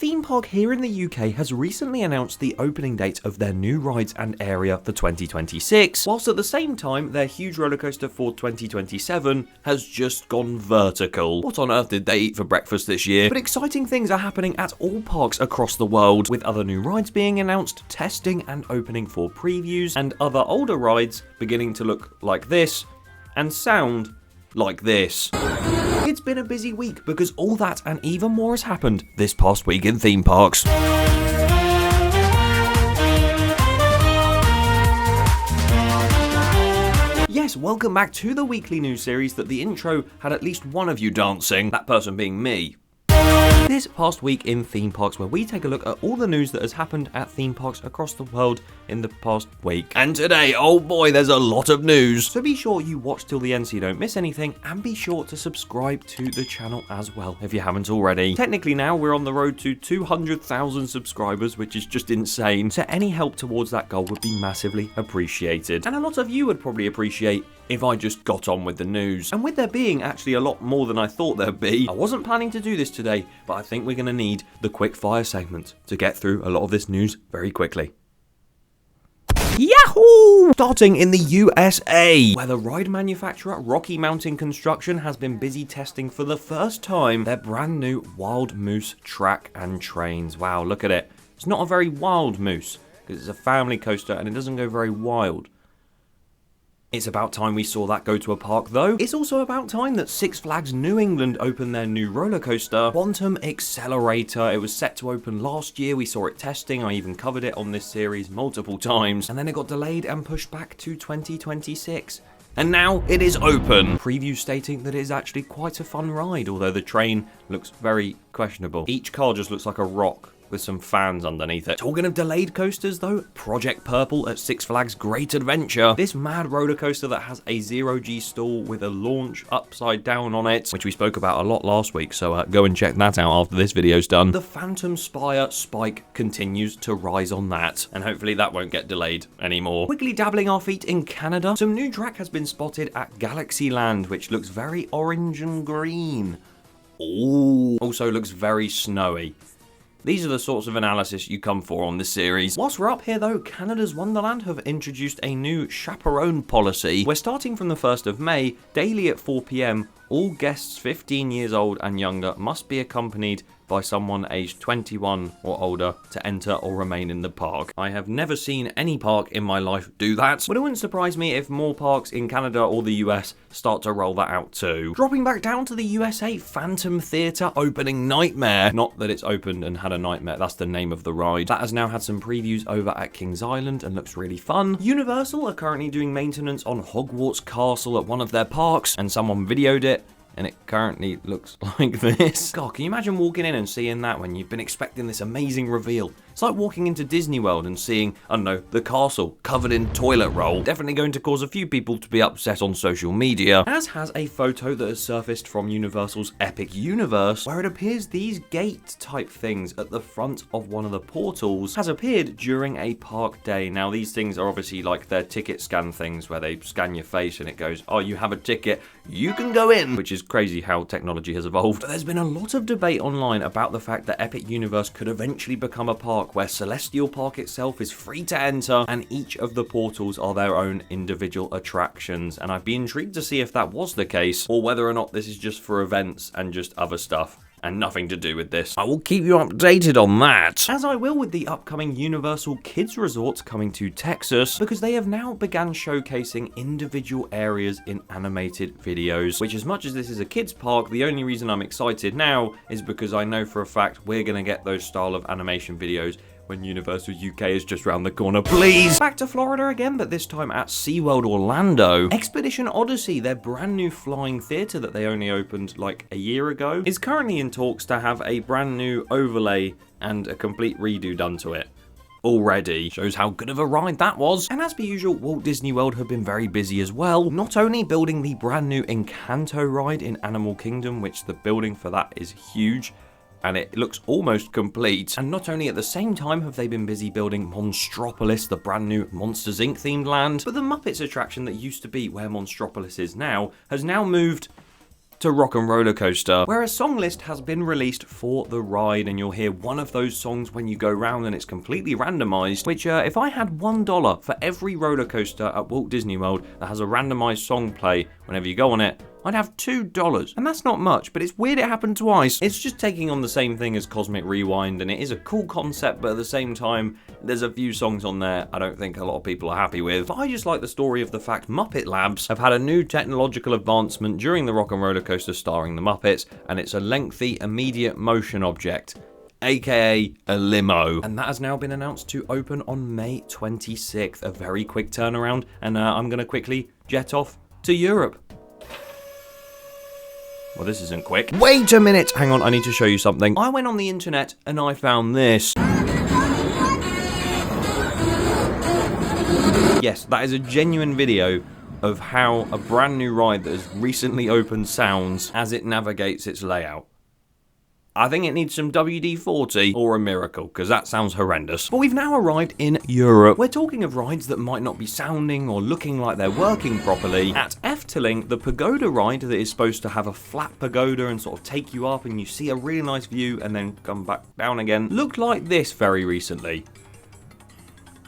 theme park here in the UK has recently announced the opening date of their new rides and area for 2026, whilst at the same time their huge roller coaster for 2027 has just gone vertical. What on earth did they eat for breakfast this year? But exciting things are happening at all parks across the world, with other new rides being announced, testing and opening for previews, and other older rides beginning to look like this and sound like this. It's been a busy week because all that and even more has happened this past week in theme parks. Yes, welcome back to the weekly news series that the intro had at least one of you dancing, that person being me. This past week in theme parks, where we take a look at all the news that has happened at theme parks across the world in the past week. And today, oh boy, there's a lot of news. So be sure you watch till the end so you don't miss anything, and be sure to subscribe to the channel as well if you haven't already. Technically now, we're on the road to 200,000 subscribers, which is just insane. So any help towards that goal would be massively appreciated. And a lot of you would probably appreciate if I just got on with the news. And with there being actually a lot more than I thought there'd be, I wasn't planning to do this today, but I think we're going to need the quick fire segment to get through a lot of this news very quickly. Yahoo! Starting in the USA, where the ride manufacturer Rocky Mountain Construction has been busy testing for the first time their brand new Wild Moose track and trains. Wow, look at it. It's not a very wild moose, because it's a family coaster and it doesn't go very wild. It's about time we saw that go to a park though. It's also about time that Six Flags New England opened their new roller coaster, Quantum Accelerator. It was set to open last year. We saw it testing. I even covered it on this series multiple times. And then it got delayed and pushed back to 2026. And now it is open. Preview stating that it is actually quite a fun ride, although the train looks very questionable. Each car just looks like a rock with some fans underneath it. Talking of delayed coasters though, Project Purple at Six Flags Great Adventure. This mad roller coaster that has a 0G stall with a launch upside down on it, which we spoke about a lot last week, so go and check that out after this video's done. The Phantom Spire spike continues to rise on that, and hopefully that won't get delayed anymore. Quickly dabbling our feet in Canada, some new track has been spotted at Galaxyland, which looks very orange and green. Ooh, also looks very snowy. These are the sorts of analysis you come for on this series. Whilst we're up here though, Canada's Wonderland have introduced a new chaperone policy, where starting from the 1st of May, daily at 4 PM, all guests 15 years old and younger must be accompanied by someone aged 21 or older to enter or remain in the park. I have never seen any park in my life do that, but it wouldn't surprise me if more parks in Canada or the US start to roll that out too. Dropping back down to the USA, Phantom Theatre opening nightmare. Not that it's opened and had a nightmare, that's the name of the ride. That has now had some previews over at Kings Island and looks really fun. Universal are currently doing maintenance on Hogwarts Castle at one of their parks, and someone videoed it, and it currently looks like this. God, can you imagine walking in and seeing that when you've been expecting this amazing reveal? It's like walking into Disney World and seeing, I don't know, the castle covered in toilet roll. Definitely going to cause a few people to be upset on social media, as has a photo that has surfaced from Universal's Epic Universe, where it appears these gate type things at the front of one of the portals has appeared during a park day. Now these things are obviously like their ticket scan things, where they scan your face and it goes, oh, you have a ticket, you can go in, which is crazy how technology has evolved. But there's been a lot of debate online about the fact that Epic Universe could eventually become a park where Celestial Park itself is free to enter and each of the portals are their own individual attractions, and I'd be intrigued to see if that was the case, or whether or not this is just for events and just other stuff and nothing to do with this. I will keep you updated on that, as I will with the upcoming Universal Kids Resort coming to Texas, because they have now begun showcasing individual areas in animated videos, which, as much as this is a kids park, the only reason I'm excited now is because I know for a fact we're going to get those style of animation videos when Universal UK is just round the corner, please. Back to Florida again, but this time at SeaWorld Orlando. Expedition Odyssey, their brand new flying theatre that they only opened like a year ago, is currently in talks to have a brand new overlay and a complete redo done to it. Already shows how good of a ride that was. And as per usual, Walt Disney World have been very busy as well, not only building the brand new Encanto ride in Animal Kingdom, which the building for that is huge, and it looks almost complete. And not only at the same time have they been busy building Monstropolis, the brand new Monsters Inc. themed land, but the Muppets attraction that used to be where Monstropolis is now has now moved to Rock and Roller Coaster, where a song list has been released for the ride, and you'll hear one of those songs when you go round, and it's completely randomized, which if I had $1 for every roller coaster at Walt Disney World that has a randomized song play whenever you go on it, I'd have $2. And that's not much, but it's weird it happened twice. It's just taking on the same thing as Cosmic Rewind, and it is a cool concept, but at the same time, there's a few songs on there I don't think a lot of people are happy with. But I just like the story of the fact Muppet Labs have had a new technological advancement during the Rock and Roller Coaster starring the Muppets, and it's a lengthy, immediate motion object, aka a limo, and that has now been announced to open on May 26th. A very quick turnaround, and I'm gonna quickly jet off to Europe. Well, this isn't quick. Wait a minute! Hang on, I need to show you something. I went on the internet and I found this. Yes, that is a genuine video of how a brand new ride that has recently opened sounds as it navigates its layout. I think it needs some WD-40 or a miracle, because that sounds horrendous. But we've now arrived in Europe. We're talking of rides that might not be sounding or looking like they're working properly. At Efteling, the pagoda ride that is supposed to have a flat pagoda and sort of take you up and you see a really nice view and then come back down again, looked like this very recently.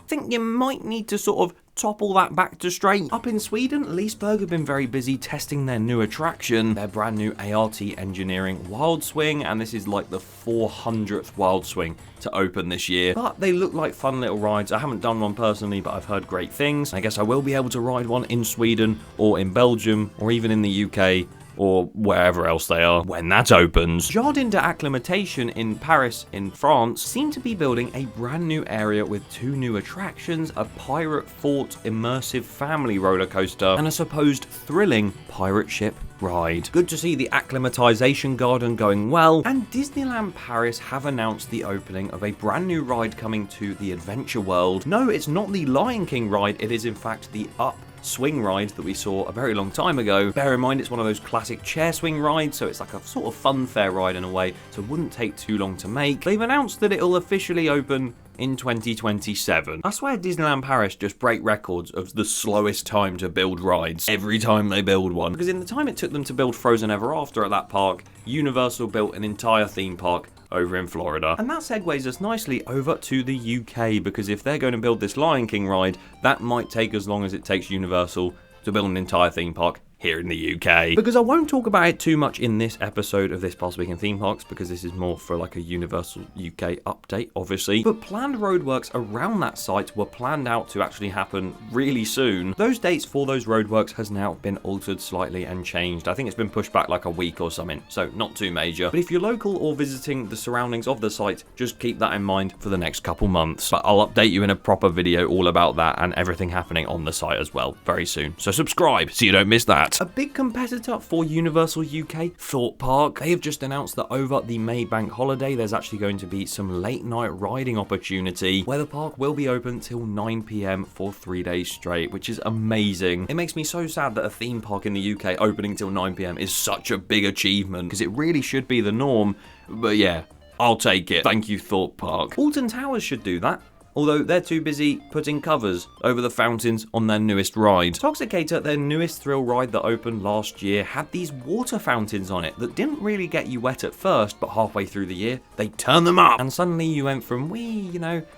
I think you might need to sort of topple that back to straight. Up in Sweden, Liseberg have been very busy testing their new attraction, their brand new ART Engineering Wild Swing, and this is like the 400th Wild Swing to open this year. But they look like fun little rides. I haven't done one personally, but I've heard great things. I guess I will be able to ride one in Sweden or in Belgium or even in the UK, or wherever else they are when that opens. Jardin d'Acclimatation in Paris in France seem to be building a brand new area with 2 new attractions, a pirate fort immersive family roller coaster and a supposed thrilling pirate ship ride. Good to see the acclimatization garden going well, and Disneyland Paris have announced the opening of a brand new ride coming to the Adventure World. No, it's not the Lion King ride, it is in fact the Up swing ride that we saw a very long time ago. Bear in mind it's one of those classic chair swing rides, so it's like a sort of fun fair ride in a way, so it wouldn't take too long to make. They've announced that it'll officially open in 2027. I swear Disneyland Paris just break records of the slowest time to build rides every time they build one, because in the time it took them to build Frozen Ever After at that park, Universal built an entire theme park over in Florida. And that segues us nicely over to the UK, because if they're going to build this Lion King ride, that might take as long as it takes Universal to build an entire theme park here in the UK. Because I won't talk about it too much in this episode of This Past Week in Theme Parks, because this is more for like a Universal UK update, obviously. But planned roadworks around that site were planned out to actually happen really soon. Those dates for those roadworks has now been altered slightly and changed. I think it's been pushed back like a week or something, so not too major. But if you're local or visiting the surroundings of the site, just keep that in mind for the next couple months. But I'll update you in a proper video all about that and everything happening on the site as well very soon. So subscribe so you don't miss that. A big competitor for Universal UK, Thorpe Park. They have just announced that over the May bank holiday, there's actually going to be some late night riding opportunity where the park will be open till 9 PM for 3 days straight, which is amazing. It makes me so sad that a theme park in the UK opening till 9 PM is such a big achievement, because it really should be the norm. But yeah, I'll take it. Thank you, Thorpe Park. Alton Towers should do that, although they're too busy putting covers over the fountains on their newest ride. Toxicator, their newest thrill ride that opened last year, had these water fountains on it that didn't really get you wet at first, but halfway through the year, they turned them up. And suddenly you went from,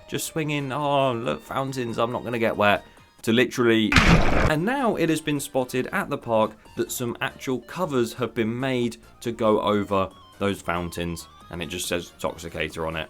just swinging, oh, look, fountains, I'm not going to get wet, to literally... And now it has been spotted at the park that some actual covers have been made to go over those fountains, and it just says Toxicator on it.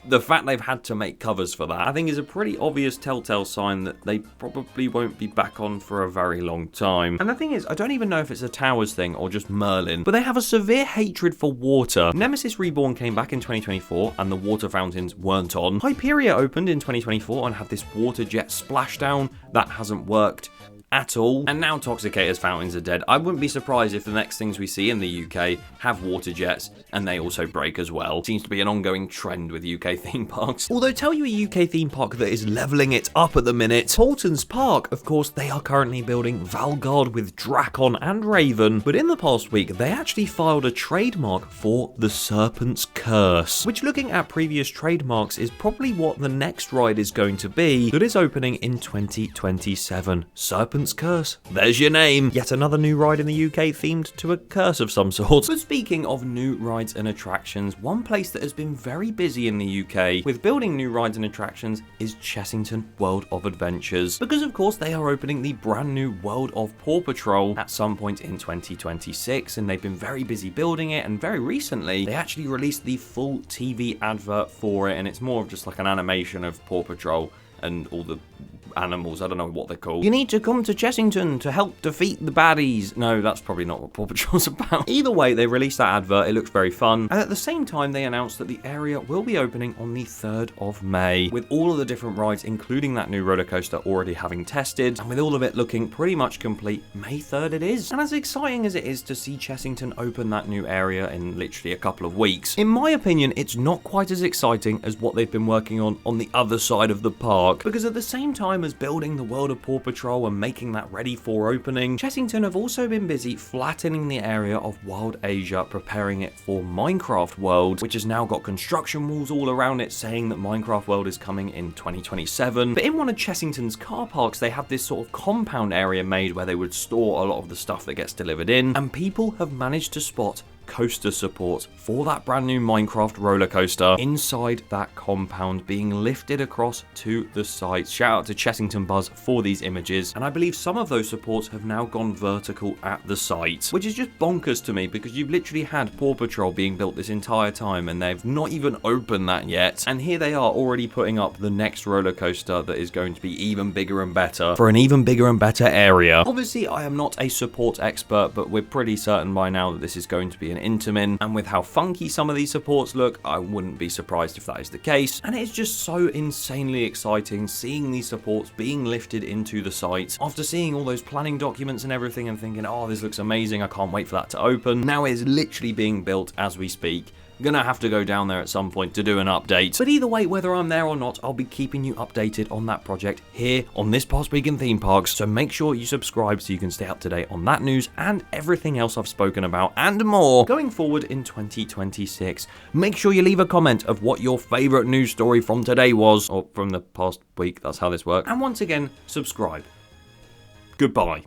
The fact they've had to make covers for that, I think, is a pretty obvious telltale sign that they probably won't be back on for a very long time. And the thing is, I don't even know if it's a Towers thing or just Merlin, but they have a severe hatred for water. Nemesis Reborn came back in 2024 and the water fountains weren't on. Hyperia opened in 2024 and had this water jet splashdown that hasn't worked at all. And now Toxicator's fountains are dead. I wouldn't be surprised if the next things we see in the UK have water jets and they also break as well. Seems to be an ongoing trend with UK theme parks. Although tell you a UK theme park that is leveling it up at the minute, Paultons Park. Of course, they are currently building Valgard with Drakon and Raven, but in the past week they actually filed a trademark for the Serpent's Curse, which, looking at previous trademarks, is probably what the next ride is going to be that is opening in 2027. Serpent's Elephant's Curse. There's your name. Yet another new ride in the UK themed to a curse of some sort. But speaking of new rides and attractions, one place that has been very busy in the UK with building new rides and attractions is Chessington World of Adventures. Because of course they are opening the brand new World of Paw Patrol at some point in 2026, and they've been very busy building it, and very recently they actually released the full TV advert for it, and it's more of just like an animation of Paw Patrol and all the animals, I don't know what they're called. You need to come to Chessington to help defeat the baddies. No, that's probably not what Paw Patrol's about. Either way, they released that advert, it looks very fun, and at the same time they announced that the area will be opening on the 3rd of May, with all of the different rides, including that new roller coaster, already having tested, and with all of it looking pretty much complete, May 3rd it is. And as exciting as it is to see Chessington open that new area in literally a couple of weeks, in my opinion, it's not quite as exciting as what they've been working on the other side of the park, because at the same time as building the world of Paw Patrol and making that ready for opening, Chessington have also been busy flattening the area of Wild Asia, preparing it for Minecraft World, which has now got construction walls all around it saying that Minecraft World is coming in 2027. But in one of Chessington's car parks, they have this sort of compound area made where they would store a lot of the stuff that gets delivered in, and people have managed to spot coaster support for that brand new Minecraft roller coaster inside that compound being lifted across to the site. Shout out to Chessington Buzz for these images, and I believe some of those supports have now gone vertical at the site, which is just bonkers to me, because you've literally had Paw Patrol being built this entire time and they've not even opened that yet, and here they are already putting up the next roller coaster that is going to be even bigger and better for an even bigger and better area. Obviously I am not a support expert, but we're pretty certain by now that this is going to be an Intamin, and with how funky some of these supports look, I wouldn't be surprised if that is the case. And it's just so insanely exciting seeing these supports being lifted into the site after seeing all those planning documents and everything and thinking, oh, this looks amazing, I can't wait for that to open. Now it is literally being built as we speak. Gonna have to go down there at some point to do an update. But either way, whether I'm there or not, I'll be keeping you updated on that project here on This Past Week in Theme Parks, so make sure you subscribe so you can stay up to date on that news and everything else I've spoken about and more going forward in 2026. Make sure you leave a comment of what your favourite news story from today was, or from the past week, that's how this works. And once again, subscribe. Goodbye.